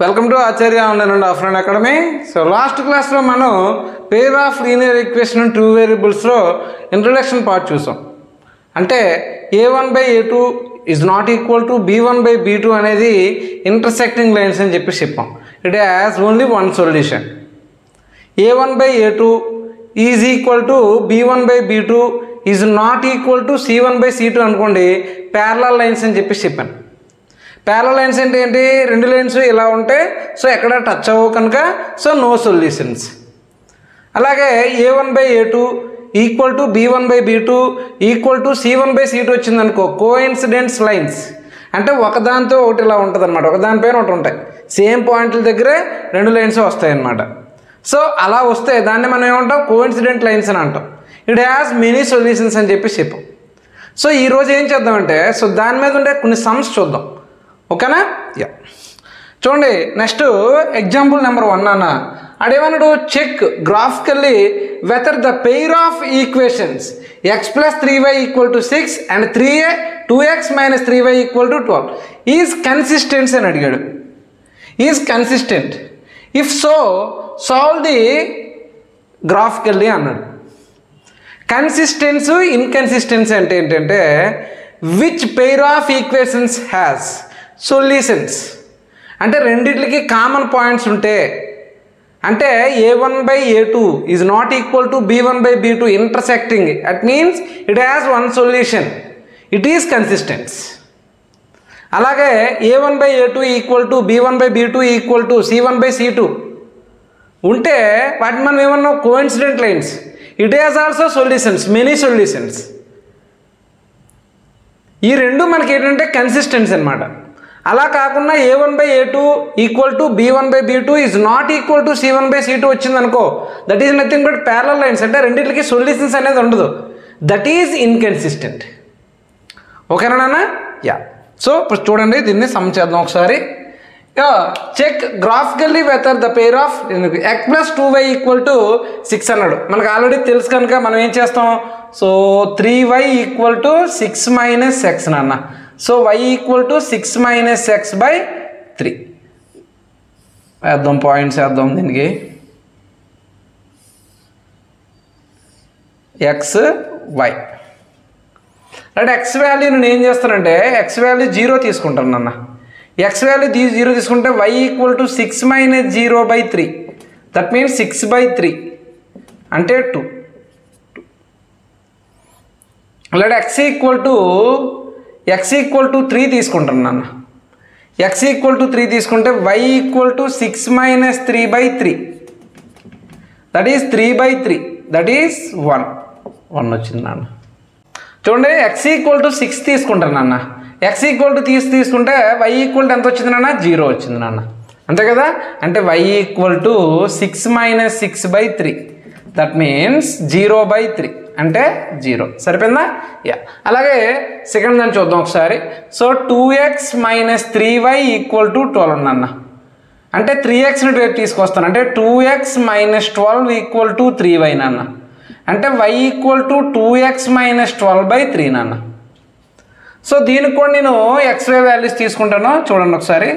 Welcome to Acharya online and offline academy. So last క్లాస్లో మనం pair of linear equation and two వేరియబుల్స్లో introduction part చూసాం. అంటే a1/a2 is not equal to b1/b2 అనేది intersecting lines అని చెప్పాం. It has only one solution. a1/a2 is equal to b1/b2 is not equal to c1/c2 అనుకోండి, parallel lines అని చెప్పాను. Parallel lines అంటే ఏంటి? రెండు లైన్స్ ఇలా ఉంటే సో ఎక్కడ టచ్ అవ్వవు కనుక సో నో సొల్యూషన్స్. అలాగే a1/a2 equal to b1/b2 equal to c1/c2 వచ్చిందనుకో, కోఇన్సిడెన్స్ లైన్స్ అంటే ఒకదానితో ఒకటి ఇలా ఉంటుంది అనమాట, ఒకదానిపైన ఒకటి ఉంటాయి, సేమ్ పాయింట్ల దగ్గరే రెండు లైన్స్ వస్తాయి అన్నమాట. సో అలా వస్తే దాన్ని మనం ఏమంటాం? కోఇన్సిడెంట్ లైన్స్ అని అంటాం. ఇట్ హ్యాస్ మెనీ సొల్యూషన్స్ అని చెప్పాం. సో ఈరోజు ఏం చేద్దామంటే సో దాని మీద ఉండే కొన్ని సమ్స్ చూద్దాం, ఓకేనా? యా, చూడండి. నెక్స్ట్ ఎగ్జాంపుల్ నెంబర్ 1 అన్న అడేమన్నాడు? Check graphically whether the pair of equations x + 3y = 6 and 2x - 3y = 12 is consistent అని అడిగాడు. Is consistent, if so solve the graphically అన్నాడు. కన్సిస్టెన్స్ ఇన్కన్సిస్టెన్సీ అంటే ఏంటంటే which pair of equations has solutions అంటే రెండిట్లకి common points ఉంటే, అంటే a1/a2 is not equal to b1/b2 intersecting, at means it has one solution, it is consistence. అలాగే a1/a2 equal to b1/b2 equal to c1/c2 ఉంటే వాటిని మనం ఏమన్నాం? Coincident lines. It has also solutions, many solutions. ఈ రెండు మనకి ఏంటంటే consistence అనమాట. అలా కాకుండా a1/a2 equal to b1/b2 is not equal to c1/c2 వచ్చిందనుకో, that is nothing but parallel lines, అంటే రెండింటికి సొల్యూషన్స్ అనేది ఉండదు, దట్ ఈజ్ ఇన్కన్సిస్టెంట్. ఓకేనా నాన్న? యా. సో ఇప్పుడు చూడండి, దీన్ని సమ్ చేద్దాం ఒకసారి. Check graphically whether the pair of x + 2y = 6 అన్నాడు. మనకు ఆల్రెడీ తెలుసు కనుక మనం ఏం చేస్తాం? సో 3y = 6 - x నాన్న. సో y = 6 - x/3 వేద్దాం, పాయింట్స్ వేద్దాం దీనికి. x y అంటే x వాల్యూ నేను ఏం చేస్తానంటే x వాల్యూ 0 తీసుకుంటాను నాన్న. x వాల్యూ 0 తీసుకుంటే y = 6 - 0/3, దట్ మీన్స్ 6/3 అంటే 2. అలాగే x = 3 తీసుకుంటాను నాన్న. x = 3 తీసుకుంటే y = 6 - 3/3, that is 3/3, that is 1 వచ్చింది నాన్న. చూడండి, x = 6 తీసుకుంటాను నాన్న. x = తీసుకుంటే y = ఎంత వచ్చింది నాన్న? 0 వచ్చింది నాన్న, అంతే కదా? అంటే y = 6 - 6/3, దట్ మీన్స్ 0/3 అంటే 0. సరిపోయిందా? యా. అలాగే సెకండ్ దాన్ని చూద్దాం ఒకసారి. సో 2x - 3y = 12 నాన్న. అంటే 3xని రేపు తీసుకొస్తాను, అంటే 2x - 12 = 3y నాన్న. అంటే y = 2x - 12/3 నాన్న. సో దీనికి కూడా నేను xy వాల్యూస్ తీసుకుంటాను, చూడండి ఒకసారి.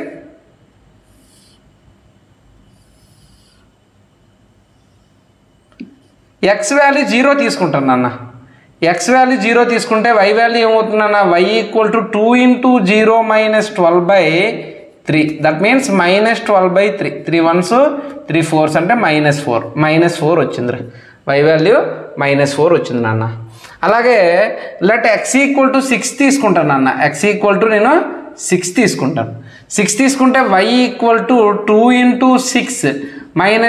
x వాల్యూ 0 తీసుకుంటాను నాన్న. x వాల్యూ 0 తీసుకుంటే y వాల్యూ ఏమవుతుందన్న? y = 2 × 0 - 12/3, that means -12/3. 3 1s 3 4s అంటే -4 వచ్చింది. y వాల్యూ -4 వచ్చింది నాన్న. అలాగే లెట్ x = 6 తీసుకుంటాను నాన్న. x = నేను 6 తీసుకుంటాను. 6 తీసుకుంటే y = 2 × 6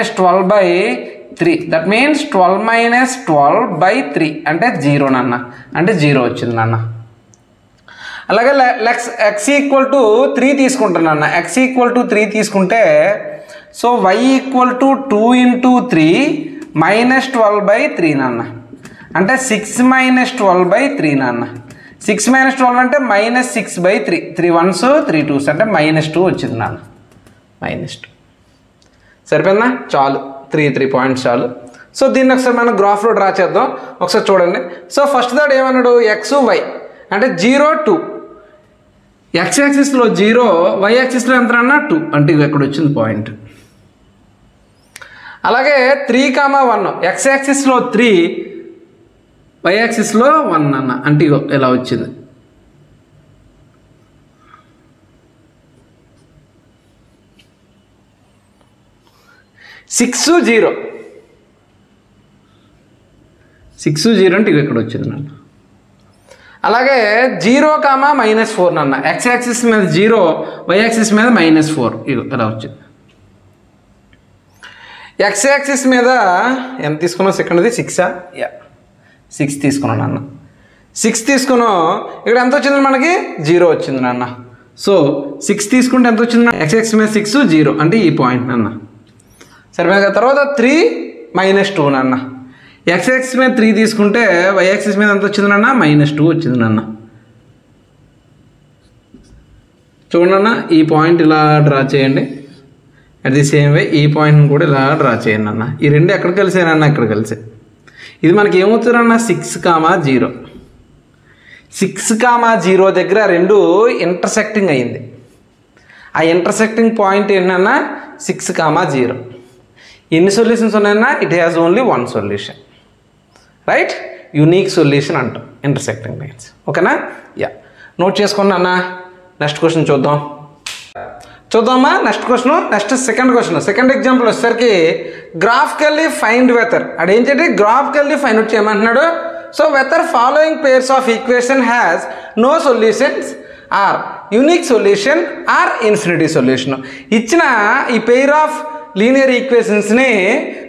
- 12/3, దట్ మీన్స్ 12 - 12/3 అంటే 0 నాన్న, అంటే 0 వచ్చింది నాన్న. అలాగే x = 3 తీసుకుంటాను నాన్న. x = 3 తీసుకుంటే సో y = 2 × 3 - 12/3 నాన్న. అంటే 6 - 12/3 నాన్న. 6 - 12 అంటే -6/3. 3 1s 3 2s అంటే -2 వచ్చింది నాన్న, -2. సరిపోయిందా? చాలు, 3 పాయింట్స్ చాలు. సో దీన్ని ఒకసారి మనం గ్రాఫ్లో డ్రా చేద్దాం, ఒకసారి చూడండి. సో ఫస్ట్ దాడు ఏమన్నాడు? x y అంటే 0 2 ఎక్స్ యాక్సిస్లో 0, వై యాక్సిస్లో ఎంత అన్న 2, అంటే ఇక్కడ వచ్చింది పాయింట్. అలాగే 3,1 ఎక్స్ యాక్సిస్లో 3, వై యాక్సిస్లో 1 అన్న, అంటే ఇలా వచ్చింది. సిక్స్ జీరో అంటే ఇక్కడ వచ్చింది నాన్న. అలాగే 0, -4 నాన్న, ఎక్స్ యాక్సిస్ మీద 0, వై యాక్సిస్ మీద -4 ఇలా వచ్చింది. ఎక్స్ యాక్సిస్ మీద ఎంత తీసుకున్నాం సెకండ్ది 6 6 తీసుకున్నాను నాన్న. 6 తీసుకున్నాం, ఇక్కడ ఎంత వచ్చింది మనకి 0 వచ్చింది నాన్న. సో 6 తీసుకుంటే ఎంత వచ్చింది, ఎక్స్ యాక్సిస్ మీద 6, 0 అంటే ఈ పాయింట్ నాన్న. సరే తర్వాత 3 - 2 నాన్న. ఎక్స్ యాక్సిస్ మీద 3 తీసుకుంటే వై యాక్సిస్ మీద ఎంత వచ్చింది నాన్న, -2 వచ్చింది నాన్న. చూడండి అన్న, ఈ పాయింట్ ఇలా డ్రా చేయండి. అట్ ది సేమ్ వే ఈ పాయింట్ని కూడా ఇలా డ్రా చేయండి అన్న. ఈ రెండు ఎక్కడ కలిసానన్న, ఇక్కడ కలిసాయి. ఇది మనకి ఏమవుతుందన్న 6,0. 6,0 దగ్గర రెండు ఇంటర్సెక్టింగ్ అయింది. ఆ ఇంటర్సెక్టింగ్ పాయింట్ ఏంటన్నా 6,0. ఎన్ని సొల్యూషన్స్ ఉన్నాయన్నా, it has only 1 solution, right? Unique solution అంటాం ఇంటర్సెక్టింగ్ లైన్స్. ఓకేనా? నోట్ చేసుకోండి అన్న. నెక్స్ట్ క్వశ్చన్ చూద్దామా. Next question, next second question. Second example వచ్చేసరికి గ్రాఫికల్లీ ఫైండ్ వెదర్. అదేంటంటే గ్రాఫికల్లీ ఫైండ్ అవుట్ చేయమంటున్నాడు. So whether following pairs of equation has no solutions or unique solution or infinity solution. ఇచ్చిన ఈ pair of linear ఈక్వేషన్స్ని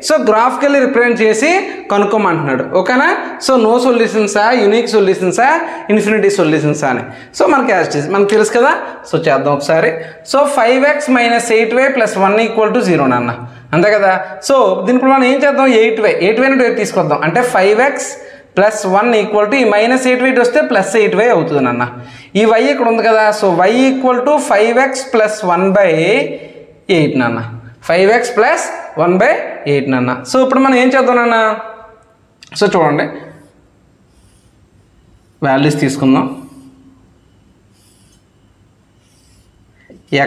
so graphically represent చేసి కనుక్కోమంటున్నాడు. ఓకేనా? So no సొల్యూషన్సా, unique సొల్యూషన్సా, infinity సొల్యూషన్సా అని. So మనకి మనకు తెలుసు కదా. సో చేద్దాం ఒకసారి. సో 5x - 8y + 1 = 0 నాన్న, అంతే కదా. సో దీనికి మనం ఏం చేద్దాం, 8y ని తీసుకొద్దాం. అంటే 5x + 1 = ఈ -8y వస్తే +8y అవుతుంది నాన్న. ఈ y ఇక్కడ ఉంది కదా. సో y = 5x + 1/8 నాన్న. 5x + 1/8 నాన్న. సో ఇప్పుడు మనం ఏం చేద్దాం నాన్న. సో చూడండి, వాల్యూస్ తీసుకుందాం.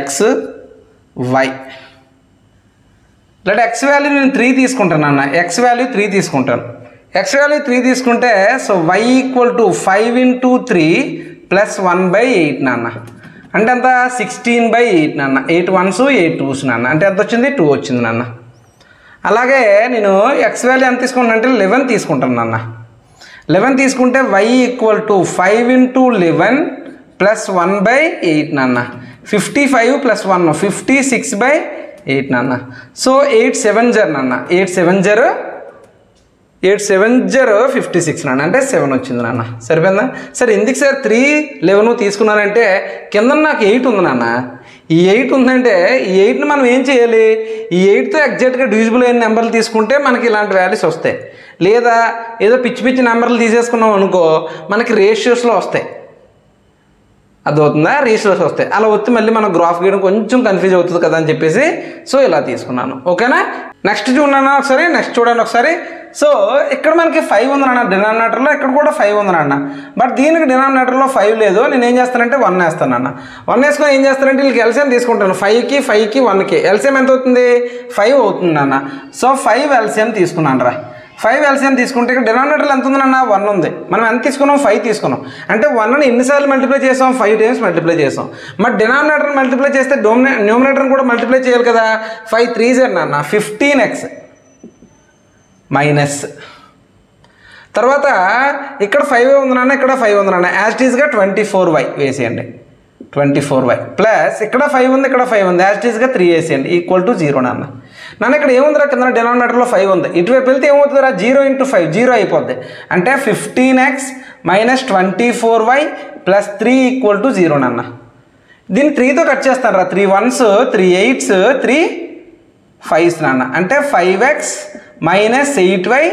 x, y. లేదా x వాల్యూ నేను 3 తీసుకుంటాను అన్న. x వాల్యూ 3 తీసుకుంటాను. x వాల్యూ 3 తీసుకుంటే సో y = 5 × 3 + 1/8 నాన్న. అంటే ఎంత 16/8 నాన్న. 8 1s 8 2s నాన్న. అంటే ఎంత వచ్చింది, 2 వచ్చింది నాన్న. అలాగే నేను x వాల్యూ ఎంత తీసుకుంటాను అంటే 11 తీసుకుంటాను నాన్న. 11 తీసుకుంటే y = 5 × 11 + 1/8 నాన్న. 55 + 1 56/8 నాన్న. సో 8 7s నాన్న. 8 7s 56 నాన్న. అంటే 7 వచ్చింది నాన్న. సరిపోయిందా? సరే ఎందుకు సార్ 3 11 తీసుకున్నారంటే కింద నాకు 8 ఉంది నాన్న. ఈ 8 ఉందంటే ఈ 8ని మనం ఏం చేయాలి, ఈ 8తో ఎగ్జాక్ట్గా డివిజిబుల్ అయిన నెంబర్లు తీసుకుంటే మనకి ఇలాంటి వాల్యూస్ వస్తాయి. లేదా ఏదో పిచ్చి నెంబర్లు తీసేసుకున్నాం అనుకో, మనకి రేషియోస్లో వస్తాయి. అర్థమవుతుందా? రేషియోస్ వస్తాయి. అలా వచ్చి మళ్ళీ మనం గ్రాఫ్ గీయడం కొంచెం కన్ఫ్యూజ్ అవుతుంది కదా అని చెప్పేసి సో ఇలా తీసుకున్నాను. ఓకేనా? నెక్స్ట్ చూడండి ఒకసారి. నెక్స్ట్ చూడండి ఒకసారి. సో ఇక్కడ మనకి 5 ఉంది నాన్న డినామినేటర్లో, ఇక్కడ కూడా 5 ఉంది నాన్న. బట్ దీనికి డినామినేటర్లో 5 లేదు. నేను ఏం చేస్తానంటే 1 వేస్తాను నాన్న. 1 వేసుకొని ఏం చేస్తానంటే వీళ్ళకి ఎల్సిఎం తీసుకుంటాను. 5కి 1కి ఎల్సిఎం ఎంత అవుతుంది, 5 అవుతుంది నాన్న. సో 5 ఎల్సిఎం తీసుకున్నాను రా. 5 ఎల్సిఎం తీసుకుంటే ఇక్కడ డినామినేటర్లో ఎంత ఉంది నాన్న, 1 ఉంది. మనం ఎంత తీసుకున్నాం, 5 తీసుకున్నాం. అంటే 1ని ఎన్నిసార్లు మల్టిప్లై చేసాం, 5 టైమ్స్ మల్టిప్లై చేసాం. మరి డినామినేటర్ని మల్టిప్లై చేస్తే న్యూమినేటర్ని కూడా మల్టిప్లై చేయాలి కదా. 5 3s నాన్న 15x మైనస్ తర్వాత ఇక్కడ 5 ఉంది నాన్న, ఇక్కడ 5 ఉంది నాన్న. యాజ్ ఇట్ ఈస్గా 24y వేసేయండి. 24y ప్లస్ ఇక్కడ 5 ఉంది, ఇక్కడ 5 ఉంది. యాజ్ ఇట్ ఈస్గా 3 వేసేయండి. = 0 నాన్న. ఇక్కడ ఏముందిరా కింద డినామినేటర్లో 5 ఉంది. ఇటువైపు వెళ్తే ఏమవుతుందిరా 0 × 5 0 అయిపోద్ది. అంటే 15x - 24y + 3 = 0 నాన్న. దీన్ని 3తో కట్ చేస్తాను రా. 3 1s 3 8s 3 5s నాన్న. అంటే 5x - 8y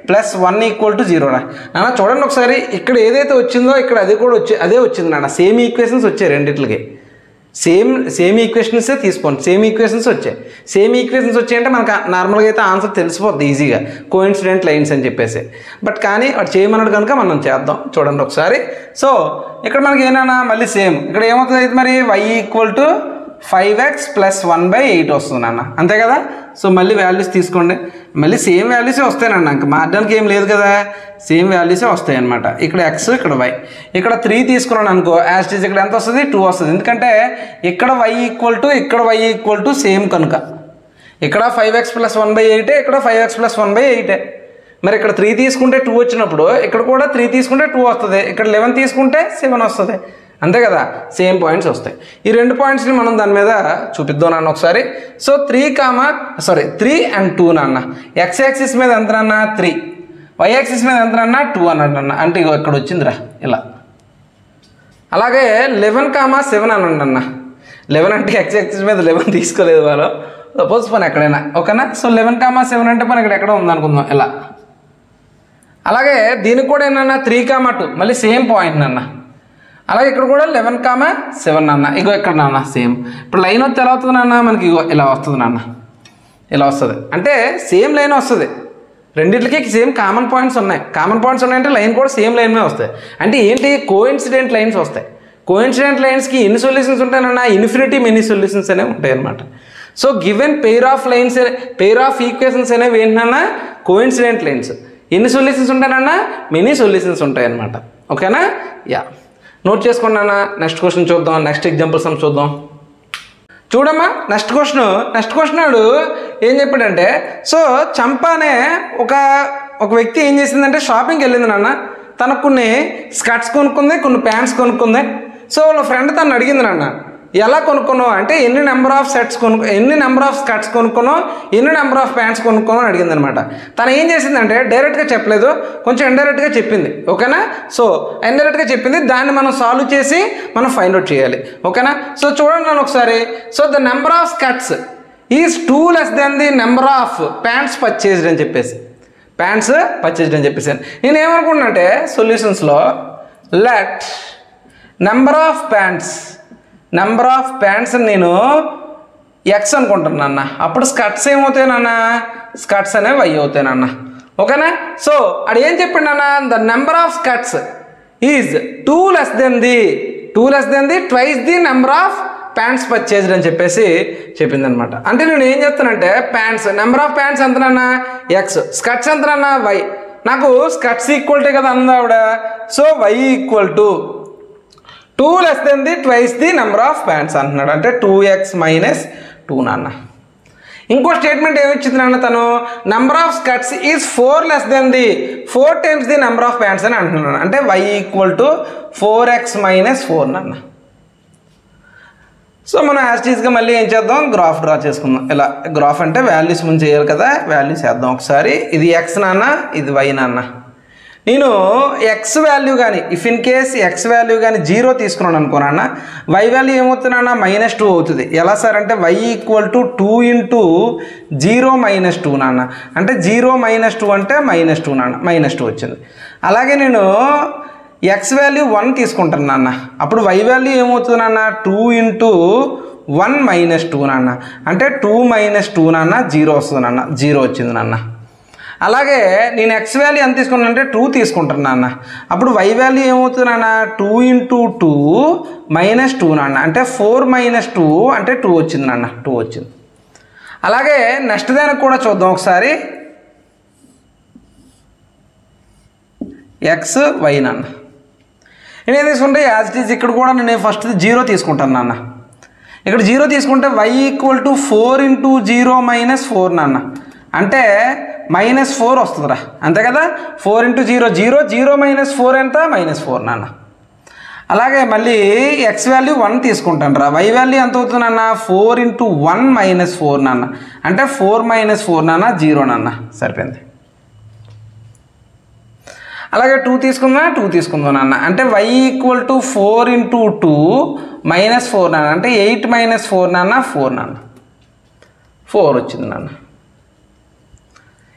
+ 1 = 0 నాన్న. చూడండి ఒకసారి, ఇక్కడ ఏదైతే వచ్చిందో ఇక్కడ అది కూడా అదే వచ్చింది నాన్న. సేమ్ ఈక్వేషన్స్ వచ్చాయి రెండిట్లకి. సేమ్ ఈక్వేషన్సే తీసుకోండి. సేమ్ ఈక్వేషన్స్ వచ్చాయి. సేమ్ ఈక్వేషన్స్ వచ్చాయంటే మనకు నార్మల్గా అయితే ఆన్సర్ తెలిసిపోద్ది ఈజీగా, కోఇన్సిడెంట్ లైన్స్ అని చెప్పేసి. బట్ కానీ వాడు చేయమన్నాడు కనుక మనం చేద్దాం. చూడండి ఒకసారి. సో ఇక్కడ మనకి ఏమైనా మళ్ళీ సేమ్ ఇక్కడ ఏమవుతుంది అయితే మరి y = 5x + 1/8 వస్తుంది అన్న, అంతే కదా. సో మళ్ళీ వాల్యూస్ తీసుకోండి. మళ్ళీ సేమ్ వాల్యూసే వస్తాయన్న, ఇంకా మార్చడానికి ఏం లేదు కదా, సేమ్ వాల్యూసే వస్తాయి అనమాట. ఇక్కడ x, ఇక్కడ y. ఇక్కడ 3 తీసుకున్నాను అనుకో, యాజ్ ఇట్ ఈజ్ ఇక్కడ ఎంత వస్తుంది, 2 వస్తుంది. ఎందుకంటే ఇక్కడ y = సేమ్ కనుక. ఇక్కడ 5x + 1/8, ఇక్కడ 5x + 1/8. మరి ఇక్కడ 3 తీసుకుంటే 2 వచ్చినప్పుడు ఇక్కడ కూడా 3 తీసుకుంటే 2 వస్తుంది. ఇక్కడ 11 తీసుకుంటే 7 వస్తుంది, అంతే కదా. సేమ్ పాయింట్స్ వస్తాయి. ఈ 2 పాయింట్స్ని మనం దాని మీద చూపిద్దాం నాన్న ఒకసారి. సో 3 and 2 నాన్న. x యాక్సిస్ మీద ఎంత నాన్న 3, y యాక్సిస్ మీద ఎంత నాన్న 2 అన్నాడు అన్న. అంటే ఇగో ఇక్కడ వచ్చిందిరా ఇలా. అలాగే 11, 7 అనండి అన్న. 11 అంటే x యాక్సిస్ మీద 11 తీసుకోలేదు వాళ్ళు, సపోజ్ పని ఎక్కడైనా, ఓకేనా. సో 11, 7 అంటే పని ఇక్కడ ఎక్కడ ఉందనుకుందాం ఇలా. అలాగే దీనికి కూడా ఏంటన్నా 3, 2 మళ్ళీ సేమ్ పాయింట్ నాన్న. అలాగే ఇక్కడ కూడా 11, 7 నాన్న. ఇగో ఇక్కడ నాన్న సేమ్. ఇప్పుడు లైన్ వస్తే ఎలా అవుతుంది నాన్న మనకి, ఇగో ఇలా వస్తుంది నాన్న, ఇలా వస్తుంది. అంటే సేమ్ లైన్ వస్తుంది, రెండింటికి సేమ్ కామన్ పాయింట్స్ ఉన్నాయి. కామన్ పాయింట్స్ ఉన్నాయంటే లైన్ కూడా సేమ్ లైన్ మీద వస్తాయి. అంటే ఏంటి, కోఇన్సిడెంట్ లైన్స్ వస్తాయి. కోఇన్సిడెంట్ లైన్స్కి ఎన్ని సొల్యూషన్స్ ఉంటాయన్నా, ఇన్ఫినిటీ మెనీ సొల్యూషన్స్ అనేవి ఉంటాయి అన్నమాట. So given pair of equations అనేవి ఏంటన్నా కోఇన్సిడెంట్ లైన్స్. ఎన్ని సొల్యూషన్స్ ఉంటాయన్నా, మెనీ సొల్యూషన్స్ ఉంటాయి అన్నమాట. ఓకేనా. యా, నోట్ చేసుకోండి అన్న. నెక్స్ట్ క్వశ్చన్ చూద్దాం, నెక్స్ట్ ఎగ్జాంపుల్ సమ్ చూద్దాం. చూడమ్మా నెక్స్ట్ క్వశ్చన్ వాడు ఏం చెప్పాడంటే, సో చంప అనే ఒక వ్యక్తి ఏం చేసిందంటే షాపింగ్కి వెళ్ళింది నాన్న. తనకు కొన్ని స్కర్ట్స్ కొనుక్కుంది, కొన్ని ప్యాంట్స్ కొనుక్కుంది. సో వాళ్ళ ఫ్రెండ్ తను అడిగింది నాన్న, ఎలా కొనుక్కున్నావు అంటే ఎన్ని నెంబర్ ఆఫ్ స్కర్ట్స్ కొనుక్కున్నావు, ఎన్ని నెంబర్ ఆఫ్ ప్యాంట్స్ కొనుక్కున్నావు అని అడిగింది అనమాట. తను ఏం చేసిందంటే డైరెక్ట్గా చెప్పలేదు, కొంచెం ఇండైరెక్ట్గా చెప్పింది. ఓకేనా. సో ఇండైరెక్ట్గా చెప్పింది, దాన్ని మనం సాల్వ్ చేసి మనం ఫైండ్ అవుట్ చేయాలి. ఓకేనా. సో చూడండి నన్ను ఒకసారి. So the number of skirts is 2 less than the number of pants purchased అని చెప్పేసి నేను ఏమనుకుంటున్నా అంటే సొల్యూషన్స్లో లెట్ నెంబర్ ఆఫ్ ప్యాంట్స్ నేను ఎక్స్ అనుకుంటున్నా. అప్పుడు స్కర్ట్స్ ఏమవుతాయి నాన్న, స్కర్ట్స్ అనేవి y అవుతాయి నాన్న. ఓకేనా. సో అది ఏం చెప్పండి నాన్న, the number of skirts is 2 less than the twice the number of pants purchased అని చెప్పేసి చెప్పింది అనమాట. అంటే నేను ఏం చెప్తానంటే నెంబర్ ఆఫ్ ప్యాంట్స్ ఎంతనన్నా ఎక్స్, స్కర్ట్స్ ఎంతనన్నా y. నాకు స్కర్ట్స్ ఈక్వల్టీ కదా అంది ఆవిడ. So y = 2 less than the twice the number of pants అంటున్నాడు. అంటే 2x - 2 నాన్న. ఇంకో స్టేట్మెంట్ ఏమి ఇచ్చింది నాన్న, తను number of skirts is 4 less than the 4 times the number of pants అని అంటున్నాడు. అంటే y = 4x - 4 నాన్న. సో మనం యాస్టీస్గా మళ్ళీ ఏం చేద్దాం, గ్రాఫ్ డ్రా చేసుకుందాం. ఇలా గ్రాఫ్ అంటే వాల్యూస్ ముందు చేయాలి కదా, వాల్యూస్ వేద్దాం ఒకసారి. ఇది x నాన్న, ఇది y నాన్న. నేను ఎక్స్ వాల్యూ కానీ if in case X value కానీ 0 తీసుకున్నాను అనుకోనన్నా, y వాల్యూ ఏమవుతుందన్నా -2 అవుతుంది. ఎలా సార్ అంటే y = 2 × 0 - 2 నాన్న. అంటే 0 - 2 అంటే -2 నాన్న, -2 వచ్చింది. అలాగే నేను ఎక్స్ వాల్యూ 1 తీసుకుంటాను నాన్న. అప్పుడు y వాల్యూ ఏమవుతుంది నాన్న, 2 × 1 - 2 నాన్న. అంటే 2 - 2 నాన్న, 0 వస్తుంది నాన్న, 0 వచ్చింది నాన్న. అలాగే నేను ఎక్స్ వాల్యూ ఎంత తీసుకున్నాను అంటే 2 తీసుకుంటాను నాన్న. అప్పుడు y వాల్యూ ఏమవుతుంది నాన్న, 2 × 2 - 2 నాన్న. అంటే 4 - 2 అంటే 2 వచ్చింది నాన్న, 2 వచ్చింది. అలాగే నెక్స్ట్ దానికి కూడా చూద్దాం ఒకసారి. ఎక్స్ y నాన్న. నేనేం తీసుకుంటే యాజ్ ఇట్ ఈజ్ ఇక్కడ కూడా నేను ఫస్ట్ 0 తీసుకుంటాను నాన్న. ఇక్కడ 0 తీసుకుంటే y = 4 × 0 - 4 నాన్న. అంటే -4 వస్తుందిరా, అంతే కదా. 4 × 0 0 0 - 4 ఎంత, -4 నాన్న. అలాగే మళ్ళీ ఎక్స్ వాల్యూ 1 తీసుకుంటాను రా. y వాల్యూ ఎంత అవుతుంది నాన్న, 4 × 1 - 4 నాన్న. అంటే 4 - 4 నాన్న, 0 నాన్న, సరిపోయింది. అలాగే 2 తీసుకుందాం నాన్న. అంటే y = 4 × 2 - 4 నాన్న. అంటే 8 - 4 నాన్న, 4 నాన్న, 4 వచ్చింది నాన్న.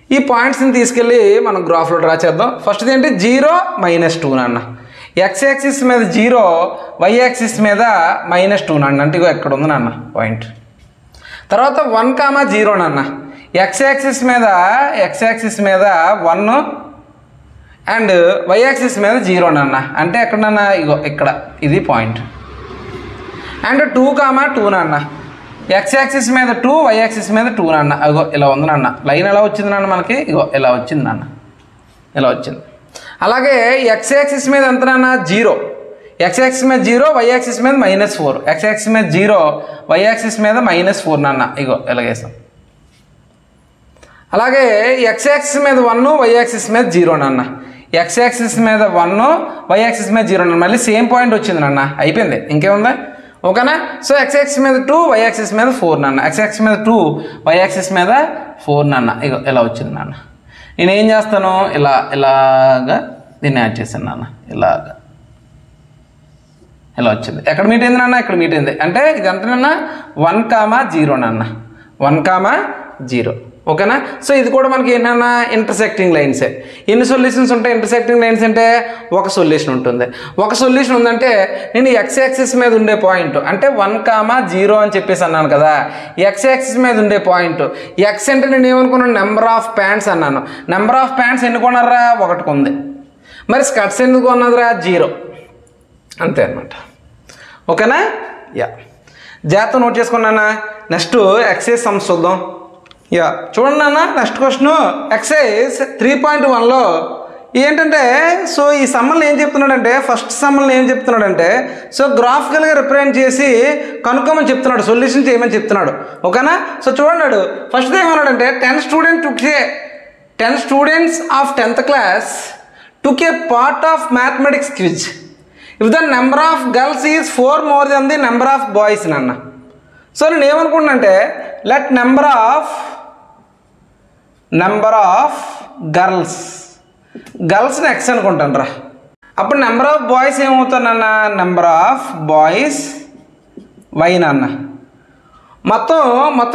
ఈ పాయింట్స్ని తీసుకెళ్ళి మనం గ్రాఫ్లో డ్రా చేద్దాం. ఫస్ట్ది ఏంటి 0 - 2 నాన్న. ఎక్స్ యాక్సిస్ మీద 0, వై యాక్సిస్ మీద -2 నాన్న. అంటే ఇగో ఎక్కడ ఉంది నాన్న పాయింట్. తర్వాత 1,0 నాన్న. ఎక్స్ యాక్సిస్ మీద 1 అండ్ వై యాక్సిస్ మీద 0 నాన్న. అంటే ఎక్కడన్నా ఇగో ఇక్కడ ఇది పాయింట్. అండ్ 2,2 నాన్న. ఎక్స్ యాక్సిస్ మీద 2, వై యాక్సిస్ మీద 2 నాన్న. ఇగో ఇలా ఉంది నాన్న. లైన్ ఎలా వచ్చింది నాన్న మనకి? ఇగో ఇలా వచ్చింది నాన్న, ఇలా వచ్చింది. అలాగే ఎక్స్ యాక్సిస్ మీద ఎంత నాన్న? 0. ఎక్స్ యాక్సిస్ మీద 0, వై యాక్సిస్ మీద -4. ఎక్స్ యాక్సిస్ మీద 0, వై యాక్సిస్ మీద -4 నాన్న. ఇగో ఎలాగేసాం. అలాగే ఎక్స్ యాక్సిస్ మీద 1, వై యాక్సిస్ మీద 0 నాన్న. ఎక్స్ యాక్సిస్ మీద 1, వై యాక్సిస్ మీద 0 నాన్న. మళ్ళీ సేమ్ పాయింట్ వచ్చింది నాన్న. అయిపోయింది, ఇంకేముందా? ఓకేనా? సో ఎక్స్ యాక్సిస్ మీద 2, వై యాక్సిస్ మీద 4 నాన్న. ఎక్స్ యాక్సిస్ మీద 2, వై యాక్సిస్ మీద 4 నాన్న. ఇగో ఇలా వచ్చింది నాన్న. నేను ఏం చేస్తాను? ఇలాగా దీన్ని యాడ్ చేశాను నాన్న. ఇలాగా ఇలా వచ్చింది. ఎక్కడ మీట్ అయింది నాన్న? ఇక్కడ మీట్ అయింది. అంటే ఇది ఎంత నాన్న? 1,0 నాన్న. 1,0. ఓకేనా? సో ఇది కూడా మనకి ఏంటన్నా ఇంటర్సెక్టింగ్ లైన్సే. ఎన్ని సొల్యూషన్స్ ఉంటాయి ఇంటర్సెక్టింగ్ లైన్స్ అంటే? ఒక సొల్యూషన్ ఉంటుంది. ఒక సొల్యూషన్ ఉందంటే నేను ఎక్స్ యాక్సిస్ మీద ఉండే పాయింట్ అంటే 1,0 అని చెప్పేసి అన్నాను కదా. ఎక్స్ యాక్సిస్ మీద ఉండే పాయింట్ ఎక్స్ అంటే నేను ఏమనుకున్నాను? నెంబర్ ఆఫ్ ప్యాంట్స్ అన్నాను. నెంబర్ ఆఫ్ ప్యాంట్స్ ఎన్ని కొన్నారా? 1 ఉంది. మరి స్కర్ట్స్ ఎందుకు కొన్నదిరా? 0. అంతే అనమాట. ఓకేనా? యా, జాగ్రత్త నోట్ చేసుకున్నానా? నెక్స్ట్ ఎక్సైజ్ సమ్స్ చూద్దాం. యా, చూడండి అన్న. నెక్స్ట్ క్వశ్చన్ ఎక్సైజ్ 3.1లో ఏంటంటే, సో ఈ సమ్మల్ని ఏం చెప్తున్నాడంటే, ఫస్ట్ సమ్మల్ని ఏం చెప్తున్నాడంటే, సో గ్రాఫికల్గా రిప్రజెంట్ చేసి కనుక్కోమని చెప్తున్నాడు, సొల్యూషన్ చేయమని చెప్తున్నాడు. ఓకేనా? సో చూడండి, ఫస్ట్ ఏమన్నాడంటే 10 students of 10th class took a part of mathematics quiz. If the number of girls is 4 more than the number of boys నాన్న. సో నేను ఏమనుకుంటున్నా అంటే, లెట్ నెంబర్ ఆఫ్ గర్ల్స్ని ఎక్స్ అనుకుంటాను రా. అప్పుడు నెంబర్ ఆఫ్ బాయ్స్ ఏమవుతానన్న? నెంబర్ ఆఫ్ బాయ్స్ వై నాన్న. మొత్తం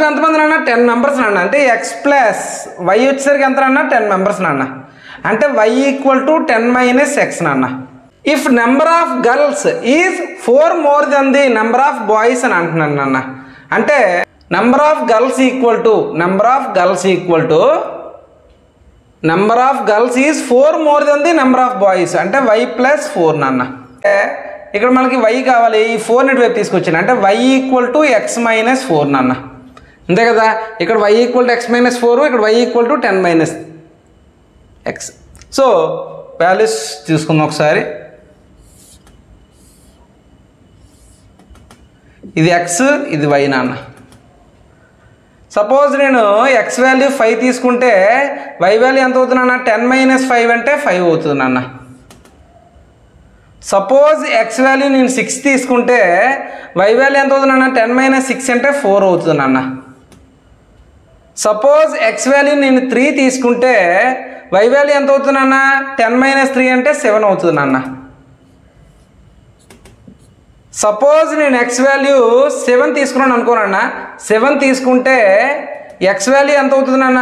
ఎంతమంది నాన్న? 10 మెంబర్స్ నాన్న. అంటే ఎక్స్ ప్లస్ వై వచ్చేసరికి ఎంత నాన్న? 10 మెంబర్స్ నాన్న. అంటే y = 10 - x నాన్న. If number of girls is 4 more than the number of boys అని అంటున్నాను నాన్న. అంటే number of girls is 4 more than the number of boys. అంటే y + 4 నాన్న. ఇక్కడ మనకి y కావాలి, ఈ 4 వైపు తీసుకొచ్చాను. అంటే y = x - 4 నాన్న. అంతే కదా? ఇక్కడ y = x - 4, ఇక్కడ y = 10 - x. సో వాల్యూస్ తీసుకుందాం ఒకసారి. ఇది x, ఇది y నాన్న. సపోజ్ నేను x వాల్యూ 5 తీసుకుంటే y వాల్యూ ఎంత అవుతుంది నాన్న? 10 - 5 అంటే 5 అవుతుంది నాన్న. సపోజ్ x వాల్యూ నేను 6 తీసుకుంటే y వాల్యూ ఎంత అవుతుంది నాన్న? 10 - 6 అంటే 4 అవుతుంది నాన్న. సపోజ్ x వాల్యూ నేను 3 తీసుకుంటే y వాల్యూ ఎంత అవుతుంది నాన్న? 10 - 3 అంటే 7 అవుతుంది నాన్న. సపోజ్ నేను x వాల్యూ 7 తీసుకున్నాను అనుకోనన్నా. 7 తీసుకుంటే x వాల్యూ ఎంత అవుతుంది నాన్న?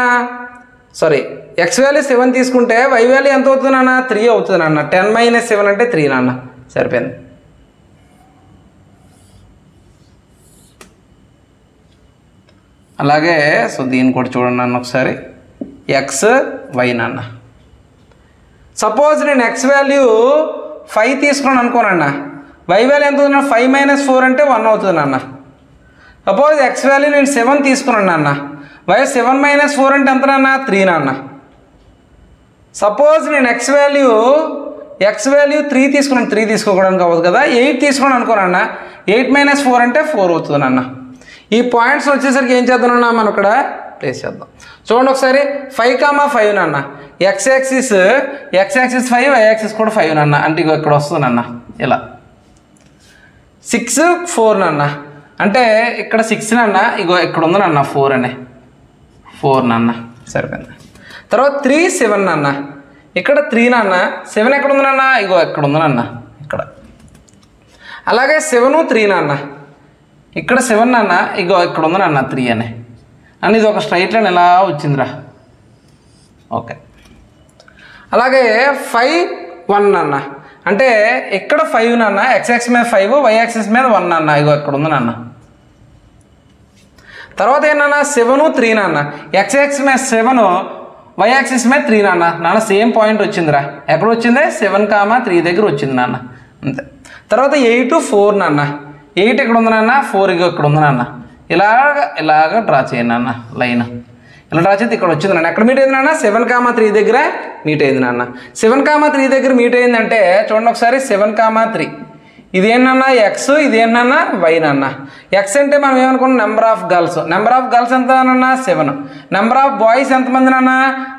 x వాల్యూ 7 తీసుకుంటే y వాల్యూ ఎంత అవుతుంది నాన్న? 3 అవుతుంది నాన్న. 10 - 7 అంటే 3 నాన్న. సరిపోయింది. అలాగే సో దీన్ని కూడా చూడండి నాన్న ఒకసారి. x y నాన్న. సపోజ్ నేను x వాల్యూ 5 తీసుకున్నాను అనుకోనన్నా. y వాల్యూ ఎంత అవుతుంది? 5 - 4 అంటే 1 అవుతుంది నాన్న. సపోజ్ x వాల్యూ నేను 7 తీసుకున్నాను నాన్న. y 7 - 4 అంటే ఎంత నాన్న? 3 నాన్న. సపోజ్ నేను x వాల్యూ 3 తీసుకున్నాను. 3 తీసుకోవడానికి అవ్వదు కదా. 8 తీసుకున్నాను అనుకోనన్నా. 8 - 4 అంటే 4 అవుతుంది నాన్న. ఈ పాయింట్స్ వచ్చేసరికి ఏం చేద్దామన్నా మనం ఇక్కడ ప్లేస్ చేద్దాం. చూడండి ఒకసారి. 5,5 నాన్న. x యాక్సిస్ 5, y యాక్సిస్ కూడా 5 నాన్న. అంటే ఇగో ఇక్కడ వస్తుంది నాన్న. ఇలా 6 4 నాన్న. అంటే ఇక్కడ 6 నాన్న. ఇగో ఇక్కడ ఉంది నాన్న 4 నాన్న. సరిపోయింది. తర్వాత 3 7 నాన్న. ఇక్కడ 3 నాన్న. 7 ఎక్కడ ఉంది నాన్న? ఇగో ఎక్కడ ఉంది నాన్న, ఇక్కడ. అలాగే 7 3 నాన్న. ఇక్కడ 7 నాన్న. ఇగో ఇక్కడ ఉంది నాన్న 3 అని ఇది ఒక స్ట్రైట్ లైన్ ఎలా వచ్చిందిరా. ఓకే. అలాగే 5 1 నాన్న. అంటే ఇక్కడ 5 నాన్న, ఎక్స్ మీద 5, వై యాక్సిస్ మీద 1 నాన్న. ఇగో ఇక్కడ ఉంది నాన్న. తర్వాత ఏంటన్నా 7, 3 నాన్న. ఎక్స్ మీద 7, వై యాక్సిస్ మీద 3 నాన్న. సేమ్ పాయింట్ వచ్చిందిరా. ఎక్కడ వచ్చింది? 7, 3 దగ్గర వచ్చింది నాన్న. అంతే. తర్వాత 8, 4 నాన్న. 8 ఇక్కడ ఉంది నాన్న, 4 ఇక్కడ ఉంది నాన్న. ఇలాగ డ్రా చేయండి నాన్న. లైన్ ఇలా డ్రా చేస్తే ఇక్కడ వచ్చింది నాన్న. ఎక్కడ మీట్ అయింది నాన్న? 7, 3 దగ్గర మీట్ అయింది నాన్న. 7, 3 దగ్గర మీట్ అయిందంటే చూడండి ఒకసారి. 7, 3 ఇదేంటన్నా ఎక్స్, ఇదేంటన్నా వై నాన్న. ఎక్స్ అంటే మనం ఏమనుకున్నాం? Number of girls. Number of girls ఎంత నాన్న? 7. నెంబర్ ఆఫ్ బాయ్స్ ఎంతమంది నాన్న?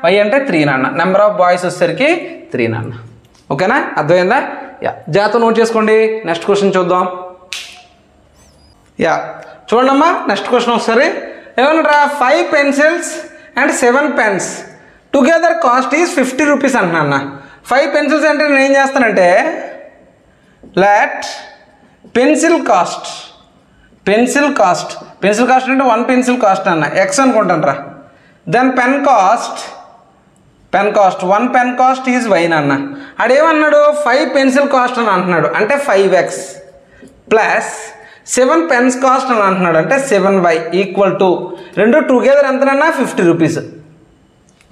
వై అంటే 3 నాన్న. నెంబర్ ఆఫ్ బాయ్స్ వచ్చేసరికి 3 నాన్న. ఓకేనా? అర్థమైందా? యా, జాగ్రత్త నోట్ చేసుకోండి. నెక్స్ట్ క్వశ్చన్ చూద్దాం. యా చూడండమ్మా, నెక్స్ట్ క్వశ్చన్ ఒకసారి. ఏమన్నారా? 5 pencils and 7 pens together cost is 50 rupees అంటున్నా. 5 పెన్సిల్స్ అంటే నేను ఏం చేస్తానంటే లెట్ పెన్సిల్ కాస్ట్ అంటే 1 పెన్సిల్ కాస్ట్ అన్న ఎక్స్ అనుకుంటాను రా. Then pen cost 1 pen cost is Y అన్న. అడేమన్నాడు? 5 పెన్సిల్ కాస్ట్ అని అంటున్నాడు, అంటే 5x ప్లస్ 7 పెన్స్ కాస్ట్ అని అంటున్నాడు, అంటే 7y ఈక్వల్ టు 2 టుగెదర్ ఎంతనన్నా 50 రూపీస్.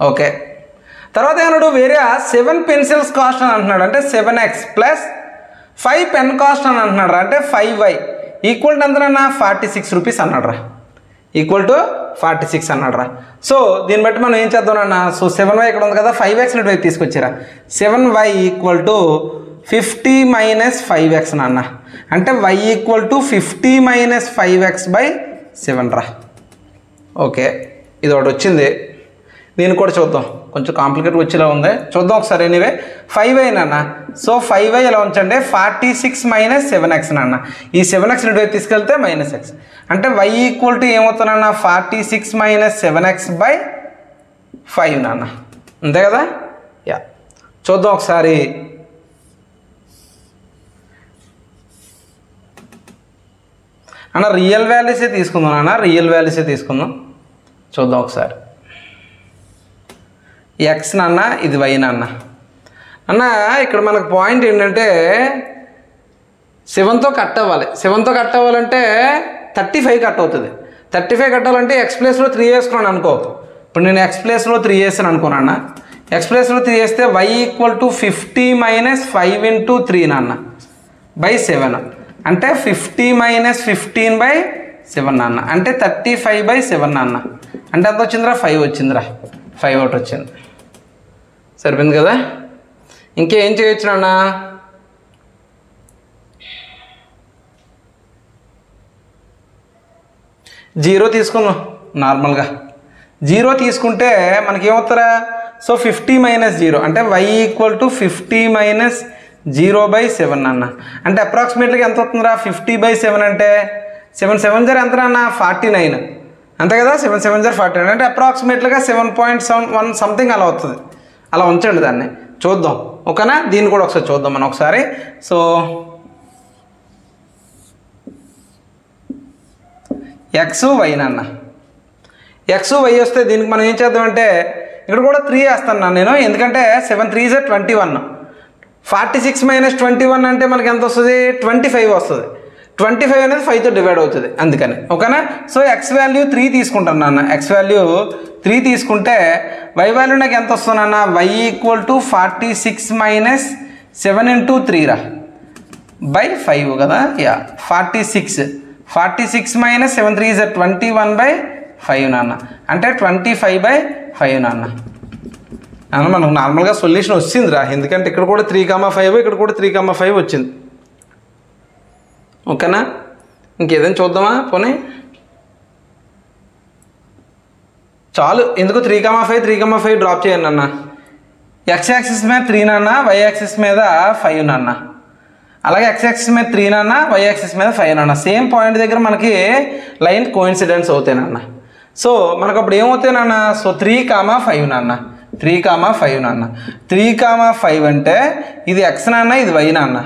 ఓకే. తర్వాత ఏమన్నాడు? వేరే 7 పెన్సిల్స్ కాస్ట్ అని అంటున్నాడు, అంటే 7x ప్లస్ 5 పెన్ కాస్ట్ అని అంటున్నాడు రా, అంటే 5y ఈక్వల్ టు ఎంతనన్నా 46 రూపీస్ అన్నాడు రా. ఈక్వల్ టు 46 అన్నాడు రా. సో దీన్ని బట్టి మనం ఏం చేద్దాం అన్న? సో 7y ఇక్కడ ఉంది కదా, 5x వైపు తీసుకొచ్చారా. 7y equal to 50 minus 5x నాన్న, అంటే y equal to 50 minus 5x/7 రా. ఓకే, ఇది ఒకటి వచ్చింది. దీన్ని కూడా చూద్దాం. కొంచెం కాంప్లికేట్ వచ్చేలా ఉంది, చూద్దాం ఒకసారి. ఎనీవే 5y నాన్న. సో 5y ఎలా ఉంచండి? 46 మైనస్ 7x నాన్న. ఈ 7x వైపు తీసుకెళ్తే -x, అంటే y ఈక్వల్ టు ఏమవుతుందన్న? 46 మైనస్ 7x/5 నాన్న. అంతే కదా? యా, చూద్దాం ఒకసారి. అన్న రియల్ వాల్యూసే తీసుకుందాం అన్న, రియల్ వాల్యూసే తీసుకుందాం. చూద్దాం ఒకసారి. ఎక్స్ నాన్న, ఇది వై నాన్న. అన్న ఇక్కడ మనకు పాయింట్ ఏంటంటే 7తో కట్ అవ్వాలి. 7తో కట్ అవ్వాలంటే 35 కట్ అవుతుంది. 35 కట్టాలంటే ఎక్స్ ప్లేస్లో 3 వేసుకున్నాను అనుకో. ఇప్పుడు నేను ఎక్స్ ప్లేస్లో 3 వేసాను అనుకున్నాను. ఎక్స్ ప్లేస్లో 3 వేస్తే Y equal to 50 minus 5 into 3 నాన్న /7, అంటే 50 మైనస్ 15/7 నాన్న, అంటే 35/7 నాన్న. అంటే ఎంత వచ్చిందిరా? 5 వచ్చిందిరా. 5 ఒకటి వచ్చింది. సరిపోయింది కదా? ఇంకేం చేయొచ్చు నాన్న? జీరో తీసుకుందాం నార్మల్గా. 0 తీసుకుంటే మనకేమవుతారా? సో 50 మైనస్ 0 అంటే y ఈక్వల్ టు 50 మైనస్ 0/7 అన్న, అంటే అప్రాక్సిమేట్లీగా ఎంత అవుతుందిరా? 50/7 అంటే 7 7 ఎంత అన్న? 49, అంతే కదా? 7 7 49 అంటే అప్రాక్సిమేట్లీగా 7.71 సంథింగ్ అలా అవుతుంది. అలా ఉంచండి దాన్ని, చూద్దాం. ఓకేనా? దీన్ని కూడా ఒకసారి చూద్దాం మనం ఒకసారి. సో ఎక్స్ వై నాన్న, ఎక్స్ వై వస్తే దీనికి మనం ఏం చేద్దామంటే ఇక్కడ కూడా 3 వేస్తాను నేను, ఎందుకంటే 7 3 = 21. 46 మైనస్ 21 అంటే మనకి ఎంత వస్తుంది? 25 వస్తుంది. 25 అనేది 5తో డివైడ్ అవుతుంది, అందుకని. ఓకేనా? సో ఎక్స్ వాల్యూ 3 తీసుకుంటాను నాన్న. ఎక్స్ వాల్యూ 3 తీసుకుంటే వై వాల్యూ నాకు ఎంత వస్తుంది నాన్న? Y equal to 46 minus 7 into 3 రా /5 కదా? యా, 46 మైనస్ 7 3 = 21/5 నాన్న, అంటే 25/5 నాన్న. మనకు నార్మల్గా సొల్యూషన్ వచ్చిందిరా, ఎందుకంటే ఇక్కడ కూడా 3,5, ఇక్కడ కూడా 3,5 వచ్చింది. ఓకేనా? ఇంకేదైనా చూద్దామా? పోనీ చాలు. ఎందుకు 3,5 డ్రాప్ చేయండి అన్న. ఎక్స్ యాక్సిస్ మీద 3 నాన్న, వై యాక్సిస్ మీద 5 నాన్న. అలాగే ఎక్స్ యాక్సిస్ మీద 3 నాన్న, వై యాక్సిస్ మీద 5 నాన్న. సేమ్ పాయింట్ దగ్గర మనకి లైన్ కోఇన్సిడెన్స్ అవుతాయి నాన్న. సో మనకు అప్పుడు ఏమవుతాయి నాన్న? సో 3,5 నాన్న, 3,5 నాన్న. 3,5 అంటే ఇది ఎక్స్ నాన్న, ఇది వై నాన్న,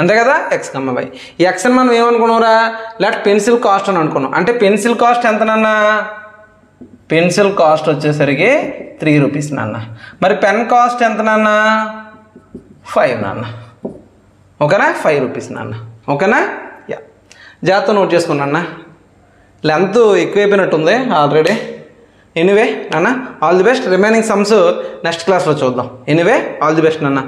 అంతే కదా? X Y. ఈ ఎక్స్ని మనం ఏమనుకున్నారా? లెట్ పెన్సిల్ కాస్ట్ అని అనుకున్నాం. అంటే పెన్సిల్ కాస్ట్ ఎంత నాన్న? పెన్సిల్ కాస్ట్ వచ్చేసరికి 3 రూపీస్ నాన్న. మరి పెన్ కాస్ట్ ఎంత నాన్న? 5 నాన్న. ఓకేనా 5 రూపీస్ నాన్న. ఓకేనా యా జాగ్రత్త నోట్ చేసుకున్నా అన్న. లెంత్ ఎక్కువైపోయినట్టుంది ఆల్రెడీ. ఎనీవే నాన్న all the best. Remaining sums next క్లాస్లో చూద్దాం. ఎనీవే ఆల్ ది బెస్ట్ నాన్న.